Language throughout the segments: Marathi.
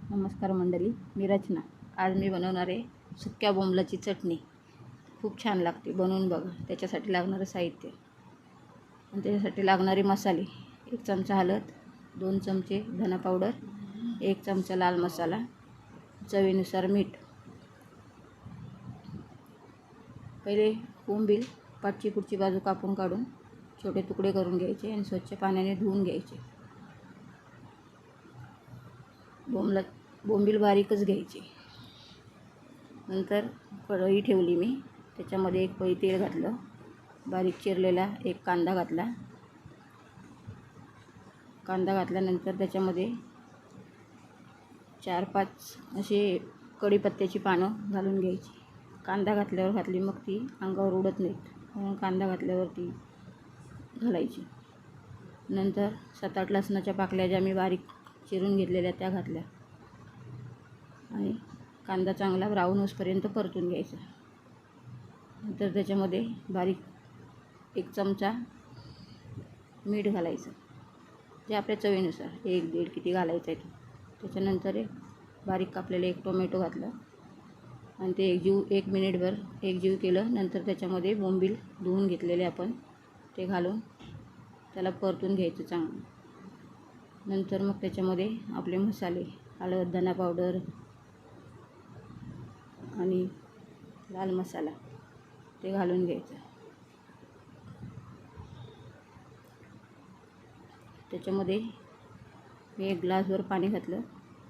नमस्कार मंडळी, मी रचना. आज मी बनवणार आहे सुक्या बोंबलाची चटणी. खूप छान लागते, बनवून बघा. त्याच्यासाठी लागणारं साहित्य आणि त्याच्यासाठी लागणारे मसाले: 1 चमचा हळद, 2 चमचे धना पावडर, 1 चमचा लाल मसाला, चवीनुसार मीठ. पहिले बोंबील पाठची पुढची बाजू कापून काढून छोटे तुकडे करून घ्यायचे आणि स्वच्छ पाण्याने धुवून घ्यायचे. बोंबील बारीकच घ्यायची. नंतर कढई ठेवली मी, त्याच्यामध्ये 1 पळी तेल घातलं, बारीक चिरलेला 1 कांदा घातला. कांदा घातल्यानंतर त्याच्यामध्ये 4-5 असे कढीपत्त्याची पानं घालून घ्यायची. कांदा घातल्यावर घातली, मग ती अंगावर उडत नाहीत, म्हणून कांदा घातल्यावरती घालायची. नंतर 7-8 लसणाच्या पाकळ्या ज्या मी बारीक चिरून घेतलेल्या त्या घातल्या आणि कांदा चांगला ब्राऊन होईपर्यंत परतून घ्यायचा. नंतर त्याच्यामध्ये बारीक 1 चमचा मीठ घालायचं, जे आपल्या चवीनुसार, 1-1.5 किती घालायचं आहे. त्याच्यानंतर बारीक कापलेलं 1 टोमॅटो घातलं आणि ते एक मिनिटभर एकजीव केलं. नंतर त्याच्यामध्ये बोंबील धुवून घेतलेले आपण ते घालून त्याला परतून घ्यायचं चांगलं. नंतर मग त्याच्यामध्ये आपले मसाले, हळद, धना पावडर आणि लाल मसाला ते घालून घ्यायचं. त्याच्यामध्ये मी 1 ग्लासभर पाणी घातलं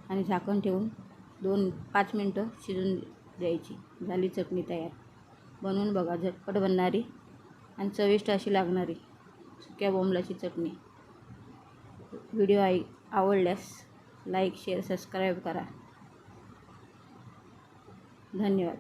आणि झाकण ठेवून 5 मिनटं शिजून द्यायची. झाली चटणी तयार. बनवून बघा, झटपट बनणारी आणि चविष्ट अशी लागणारी सुक्या बोंबलाची चटणी. व्हिडिओ आवडल्यास लाईक, शेअर, सबस्क्राईब करा. धन्यवाद.